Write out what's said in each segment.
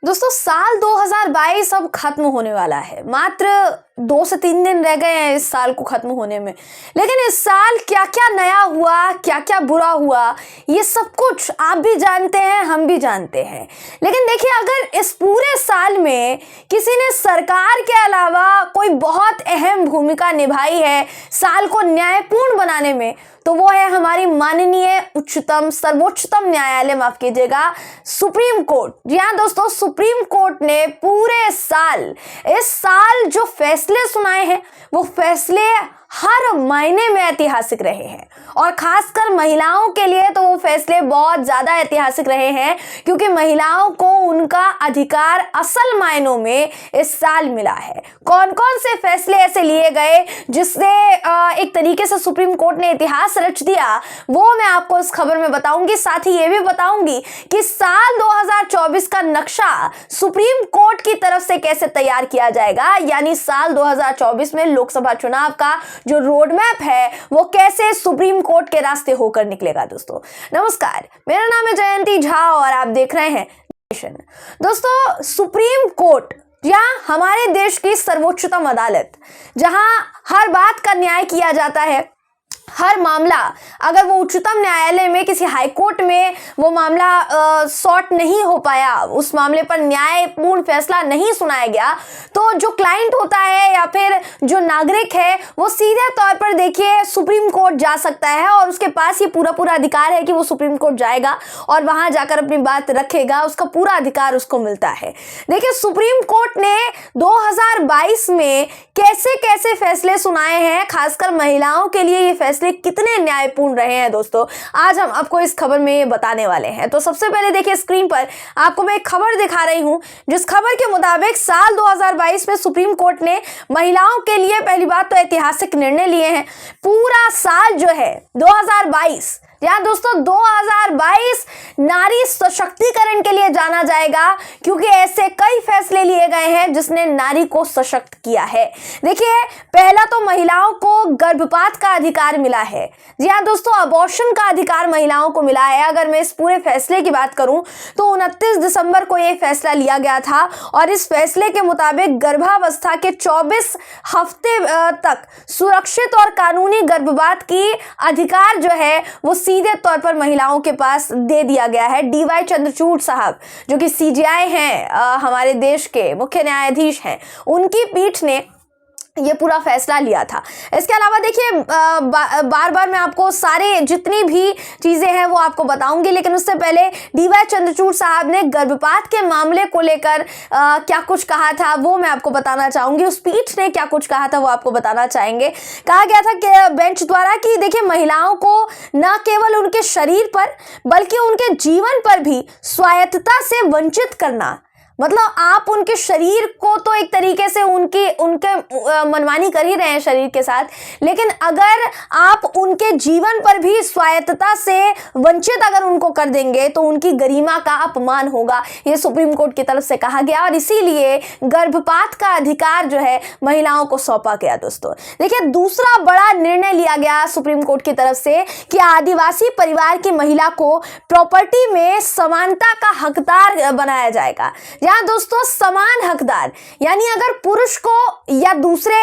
दोस्तों साल 2022 अब खत्म होने वाला है। मात्र 2 से 3 दिन रह गए हैं इस साल को खत्म होने में। लेकिन इस साल क्या क्या नया हुआ, क्या क्या बुरा हुआ, ये सब कुछ आप भी जानते हैं, हम भी जानते हैं। लेकिन देखिए, अगर इस पूरे साल में किसी ने सरकार के अलावा कोई बहुत अहम भूमिका निभाई है साल को न्यायपूर्ण बनाने में, तो वो है हमारी माननीय सर्वोच्चतम न्यायालय, माफ कीजिएगा, सुप्रीम कोर्ट। जी हाँ दोस्तों, सुप्रीम कोर्ट ने पूरे साल, इस साल जो फैसले सुनाए हैं वो फैसले हर मायने में ऐतिहासिक रहे हैं। और खासकर महिलाओं के लिए तो वो फैसले बहुत ज्यादा ऐतिहासिक रहे हैं, क्योंकि महिलाओं को उनका अधिकार असल मायनों में इस साल मिला है। कौन कौन से फैसले ऐसे लिए गए जिससे एक तरीके से सुप्रीम कोर्ट ने इतिहास रच दिया, वो मैं आपको इस खबर में बताऊंगी। साथ ही ये भी बताऊंगी कि साल 2024 का नक्शा सुप्रीम कोर्ट की तरफ से कैसे तैयार किया जाएगा, यानी साल 2024 में लोकसभा चुनाव का जो रोड मैप है वो कैसे सुप्रीम कोर्ट के रास्ते होकर निकलेगा। दोस्तों नमस्कार, मेरा नाम है जयंती झा और आप देख रहे हैं दोस्तों सुप्रीम कोर्ट, या हमारे देश की सर्वोच्चतम अदालत, जहां हर बात का न्याय किया जाता है। हर मामला अगर वो उच्चतम न्यायालय में, किसी हाई कोर्ट में वो मामला सॉर्ट नहीं हो पाया, उस मामले पर न्यायपूर्ण फैसला नहीं सुनाया गया, तो जो क्लाइंट होता है या फिर जो नागरिक है वो सीधे तौर पर देखिए सुप्रीम कोर्ट जा सकता है और उसके पास ये पूरा अधिकार है कि वो सुप्रीम कोर्ट जाएगा और वहां जाकर अपनी बात रखेगा। उसका पूरा अधिकार उसको मिलता है। देखिए, सुप्रीम कोर्ट ने 2022 में कैसे कैसे फैसले सुनाए हैं, खासकर महिलाओं के लिए ये फैसले कितने न्यायपूर्ण रहे हैं। दोस्तों आज हम आपको इस खबर में ये बताने वाले हैं। तो सबसे पहले देखिए, स्क्रीन पर आपको मैं एक खबर दिखा रही हूं, जिस खबर के मुताबिक साल 2022 में सुप्रीम कोर्ट ने महिलाओं के लिए पहली बात तो ऐतिहासिक निर्णय लिए हैं। पूरा साल जो है 2022, यहाँ दोस्तों 2022 नारी सशक्तिकरण के लिए जाना जाएगा, क्योंकि ऐसे कई फैसले लिए गए हैं जिसने नारी को सशक्त किया है। देखिए, पहला तो महिलाओं को गर्भपात का अधिकार मिला है। जी हाँ दोस्तों, अबॉर्शन का अधिकार महिलाओं को मिला है। अगर मैं इस पूरे फैसले की बात करूं तो 29 दिसंबर को यह फैसला लिया गया था और इस फैसले के मुताबिक गर्भावस्था के 24 हफ्ते तक सुरक्षित और कानूनी गर्भपात की अधिकार जो है वो सीधे तौर पर महिलाओं के पास दे दिया गया है। DY चंद्रचूड़ साहब, जो कि CJI हैं, हमारे देश के मुख्य न्यायाधीश हैं, उनकी पीठ ने ये पूरा फैसला लिया था। इसके अलावा देखिए, बार बार मैं आपको सारे जितनी भी चीजें हैं वो आपको बताऊंगी, लेकिन उससे पहले DY चंद्रचूड़ साहब ने गर्भपात के मामले को लेकर क्या कुछ कहा था वो मैं आपको बताना चाहूंगी। उस पीठ ने क्या कुछ कहा था वो आपको बताना चाहेंगे। कहा गया था कि बेंच द्वारा कि देखिए, महिलाओं को न केवल उनके शरीर पर बल्कि उनके जीवन पर भी स्वायत्तता से वंचित करना, मतलब आप उनके शरीर को तो एक तरीके से उनके मनमानी कर ही रहे हैं शरीर के साथ, लेकिन अगर आप उनके जीवन पर भी स्वायत्तता से वंचित अगर उनको कर देंगे तो उनकी गरिमा का अपमान होगा। ये सुप्रीम कोर्ट की तरफ से कहा गया और इसीलिए गर्भपात का अधिकार जो है महिलाओं को सौंपा गया। दोस्तों देखिए, दूसरा बड़ा निर्णय लिया गया सुप्रीम कोर्ट की तरफ से कि आदिवासी परिवार की महिला को प्रॉपर्टी में समानता का हकदार बनाया जाएगा। यहाँ दोस्तों समान हकदार, यानी अगर पुरुष को या दूसरे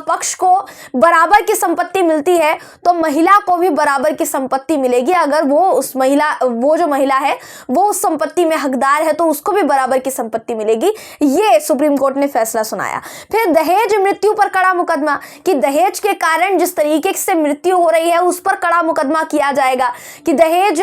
पक्ष को बराबर की संपत्ति मिलती है तो महिला को भी बराबर की संपत्ति मिलेगी। अगर वो जो महिला है वो उस संपत्ति में हकदार है तो उसको भी बराबर की संपत्ति मिलेगी। ये सुप्रीम कोर्ट ने फैसला सुनाया। फिर दहेज मृत्यु पर कड़ा मुकदमा, कि दहेज के कारण जिस तरीके से मृत्यु हो रही है उस पर कड़ा मुकदमा किया जाएगा। कि दहेज,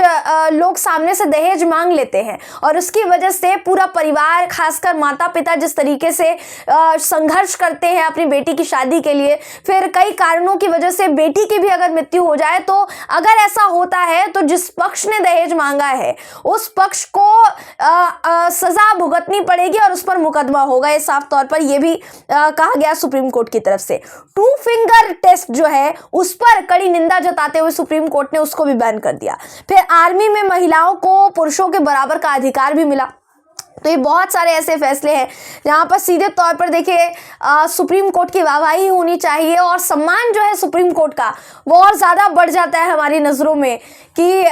लोग सामने से दहेज मांग लेते हैं और उसकी वजह से पूरा परिवार, खासकर माता पिता जिस तरीके से संघर्ष करते हैं अपनी बेटी की शादी के लिए, फिर कई कारणों की वजह से बेटी की भी अगर मृत्यु हो जाए तो अगर ऐसा होता है तो जिस पक्ष ने दहेज मांगा है उस पक्ष को सजा भुगतनी पड़ेगी और उस पर मुकदमा होगा। ये साफ तौर पर यह भी कहा गया सुप्रीम कोर्ट की तरफ से। 2 फिंगर टेस्ट जो है उस पर कड़ी निंदा जताते हुए सुप्रीम कोर्ट ने उसको भी बैन कर दिया। फिर आर्मी में महिलाओं को पुरुषों के बराबर का अधिकार भी मिला। तो ये बहुत सारे ऐसे फैसले हैं जहाँ पर सीधे तौर पर देखिए सुप्रीम कोर्ट की वाहवाही होनी चाहिए और सम्मान जो है सुप्रीम कोर्ट का वो और ज़्यादा बढ़ जाता है हमारी नज़रों में कि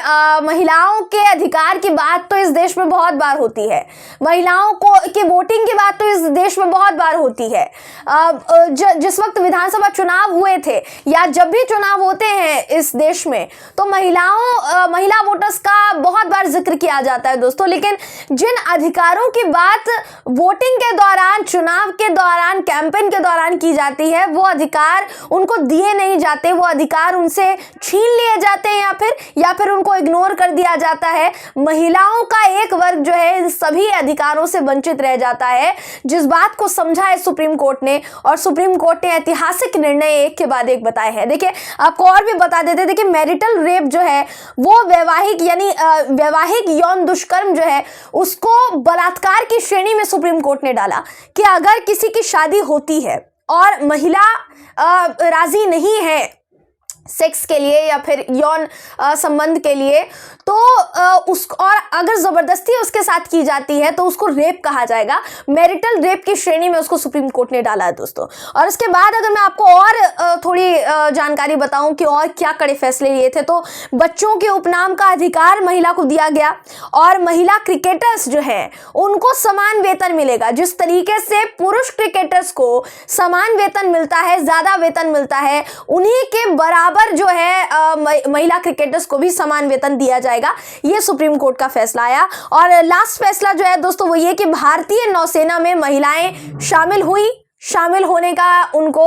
महिलाओं के अधिकार की बात तो इस देश में बहुत बार होती है, महिलाओं को की वोटिंग की बात तो इस देश में बहुत बार होती है। जिस वक्त विधानसभा चुनाव हुए थे या जब भी चुनाव होते हैं इस देश में तो महिला वोटर्स का बहुत बार जिक्र किया जाता है दोस्तों, लेकिन जिन अधिकारों की बात वोटिंग के दौरान, चुनाव के दौरान, कैंपेन के दौरान की जाती है वो अधिकार उनको दिए नहीं जाते, वो अधिकार उनसे छीन लिए जाते हैं या फिर उनको इग्नोर कर दिया जाता है। महिलाओं का एक वर्ग जो है इन सभी अधिकारों से वंचित रह जाता है, जिस बात को समझा है सुप्रीम कोर्ट ने, और सुप्रीम कोर्ट ने ऐतिहासिक निर्णय एक के बाद एक बताए हैं। देखिए आपको और भी बता देते, देखिए मैरिटल रेप जो है वो वैवाहिक यौन दुष्कर्म जो है उसको बलात्कार की श्रेणी में सुप्रीम कोर्ट ने डाला कि अगर किसी की शादी होती है और महिला राजी नहीं है सेक्स के लिए या फिर यौन संबंध के लिए तो और अगर जबरदस्ती उसके साथ की जाती है तो उसको रेप कहा जाएगा। मैरिटल रेप की श्रेणी में उसको सुप्रीम कोर्ट ने डाला है दोस्तों। और इसके बाद अगर मैं आपको और थोड़ी जानकारी बताऊं कि और क्या कड़े फैसले लिए थे, तो बच्चों के उपनाम का अधिकार महिला को दिया गया और महिला क्रिकेटर्स जो है उनको समान वेतन मिलेगा। जिस तरीके से पुरुष क्रिकेटर्स को समान वेतन मिलता है, ज्यादा वेतन मिलता है, उन्हीं के बराबर जो है महिला क्रिकेटर्स को भी समान वेतन दिया जाएगा। ये सुप्रीम कोर्ट का फैसला आया। और लास्ट फैसला जो है दोस्तों वो ये कि भारतीय नौसेना में महिलाएं शामिल होने का उनको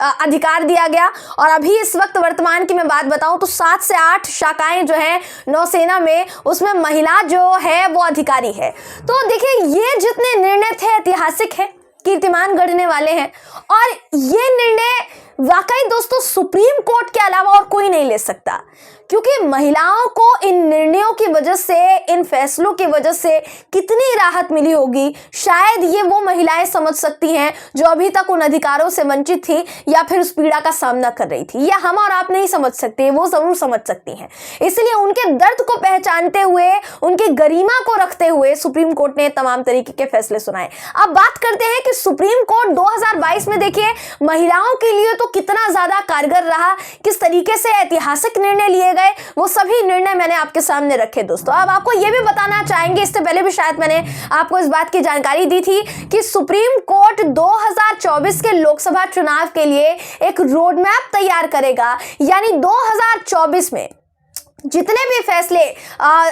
अधिकार दिया गया। और अभी इस वक्त वर्तमान की मैं बात बताऊं तो 7 से 8 शाखाएं जो है नौसेना में, उसमें महिला जो है वो अधिकारी है। तो देखिए ये जितने निर्णय थे ऐतिहासिक है, कीर्तिमान गढ़ने वाले हैं, और ये निर्णय वाकई दोस्तों सुप्रीम कोर्ट के अलावा और कोई नहीं ले सकता, क्योंकि महिलाओं को इन निर्णयों की वजह से, इन फैसलों की वजह से कितनी राहत मिली होगी शायद ये वो महिलाएं समझ सकती हैं जो अभी तक उन अधिकारों से वंचित थी या फिर उस पीड़ा का सामना कर रही थी। या हम और आप नहीं समझ सकते, वो जरूर समझ सकती हैं। इसलिए उनके दर्द को पहचानते हुए, उनकी गरिमा को रखते हुए सुप्रीम कोर्ट ने तमाम तरीके के फैसले सुनाए। अब बात करते हैं कि सुप्रीम कोर्ट 2022 में देखिए महिलाओं के लिए तो कितना ज्यादा कारगर रहा, किस तरीके से ऐतिहासिक निर्णय लिए गए, वो सभी निर्णय मैंने आपके सामने रखे दोस्तों। अब आपको यह भी बताना चाहेंगे, इससे पहले भी शायद मैंने आपको इस बात की जानकारी दी थी कि सुप्रीम कोर्ट 2024 के लोकसभा चुनाव के लिए एक रोड मैप तैयार करेगा। यानी 2024 में जितने भी फैसले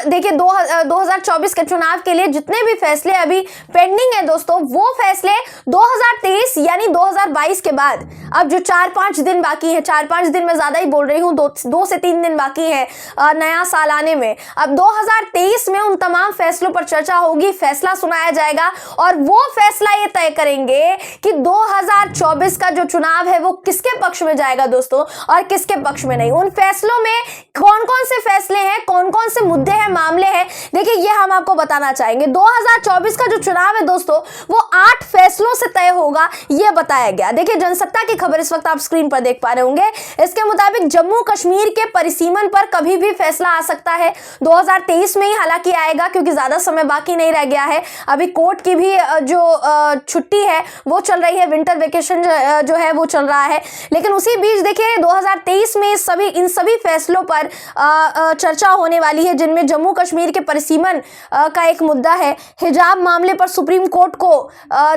देखिए 2024 के चुनाव के लिए जितने भी फैसले अभी पेंडिंग है दोस्तों, वो फैसले 2023 यानी 2022 के बाद, अब जो 4-5 दिन बाकी है, 4-5 दिन में ज्यादा ही बोल रही हूँ, 2 से 3 दिन बाकी है नया साल आने में। अब 2023 में उन तमाम फैसलों पर चर्चा होगी, फैसला सुनाया जाएगा और वो फैसला ये तय करेंगे कि 2024 का जो चुनाव है वो किसके पक्ष में जाएगा दोस्तों और किसके पक्ष में नहीं। उन फैसलों में कौन कौन से फैसले हैं, कौन कौन से मुद्दे हैं, मामले हैं, देखिए ये हम आपको बताना चाहेंगे। 2024 का जो चुनाव है दोस्तों वो 8 फैसलों से तय होगा, ये बताया गया। देखिए जनसत्ता की खबर इस वक्त आप स्क्रीन पर देख पा रहे होंगे। इसके मुताबिक जम्मू कश्मीर के परिसीमन पर कभी भी फैसला आ सकता है 2023 में ही, हालांकि आएगा क्योंकि ज्यादा समय बाकी नहीं रह गया है। अभी कोर्ट की भी जो छुट्टी है वो चल रही है, विंटर वेकेशन जो है वो चल रहा है। लेकिन उसी बीच देखिए 2023 में इन सभी फैसलों पर चर्चा होने वाली है, जिनमें जम्मू कश्मीर के परिसीमन का एक मुद्दा है। हिजाब मामले पर सुप्रीम कोर्ट को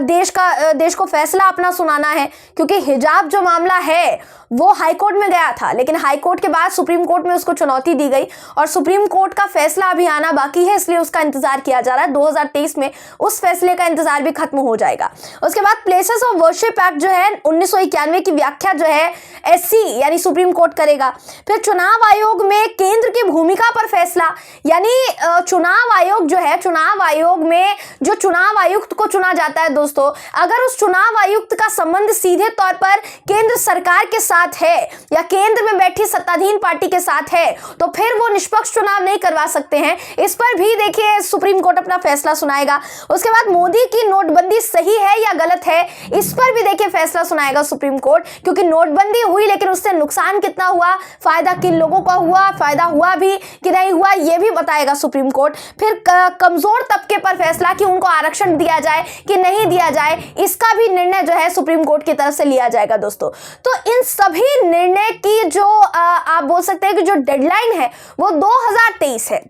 देश को फैसला अपना सुनाना है, क्योंकि हिजाब जो मामला है वो हाई कोर्ट में गया था, लेकिन हाई कोर्ट के बाद सुप्रीम कोर्ट में उसको चुनौती दी गई और सुप्रीम कोर्ट का फैसला अभी आना बाकी है, इसलिए उसका इंतजार किया जा रहा है। 2023 में उस फैसले का इंतजार भी खत्म हो जाएगा। उसके बाद प्लेसेस ऑफ वर्शिप एक्ट जो है 1991 की व्याख्या जो है एससी यानी सुप्रीम कोर्ट करेगा। फिर चुनाव आयोग में केंद्र की भूमिका पर फैसला, यानी चुनाव आयोग जो है, चुनाव आयोग में जो चुनाव आयुक्त को चुना जाता है दोस्तों, अगर उस चुनाव आयुक्त का संबंध सीधे तौर पर केंद्र सरकार के साथ साथ है या केंद्र में बैठी सत्ताधीन पार्टी के साथ है तो फिर वो निष्पक्ष चुनाव नहीं करवा सकते हैं। इस पर भी देखिए सुप्रीम कोर्ट अपना फैसला सुनाएगा। उसके बाद मोदी की नोटबंदी सही है या गलत है, इस पर भी देखिए फैसला सुनाएगा सुप्रीम कोर्ट, क्योंकि नोटबंदी हुई लेकिन उससे नुकसान कितना हुआ, फायदा किन लोगों का हुआ, फायदा हुआ भी कि नहीं हुआ, यह भी बताएगा सुप्रीम कोर्ट। फिर कमजोर तबके पर फैसला कि उनको आरक्षण दिया जाए कि नहीं दिया जाए, इसका भी निर्णय जो है सुप्रीम कोर्ट की तरफ से लिया जाएगा दोस्तों। तो इन सभी निर्णय की जो आप बोल सकते हैं कि जो डेडलाइन है वो 2023 है।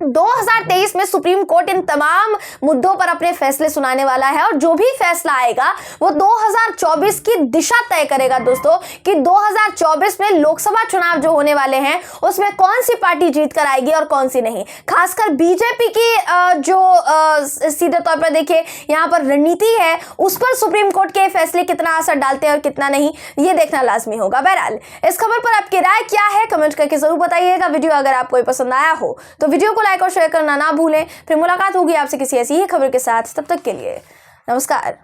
2023 में सुप्रीम कोर्ट इन तमाम मुद्दों पर अपने फैसले सुनाने वाला है और जो भी फैसला आएगा वो 2024 की दिशा तय करेगा दोस्तों, कि 2024 में लोकसभा चुनाव जो होने वाले हैं उसमें कौन सी पार्टी जीत कर आएगी और कौन सी नहीं। खासकर बीजेपी की जो सीधे तौर पर देखिए यहाँ पर रणनीति है उस पर सुप्रीम कोर्ट के फैसले कितना असर डालते हैं और कितना नहीं, ये देखना लाजमी होगा। बहरहाल इस खबर पर आपकी राय क्या है कमेंट करके जरूर बताइएगा। वीडियो अगर आपको पसंद आया हो तो वीडियो को लाइक और शेयर करना ना भूलें। फिर मुलाकात होगी आपसे किसी ऐसी ही खबर के साथ, तब तक के लिए नमस्कार।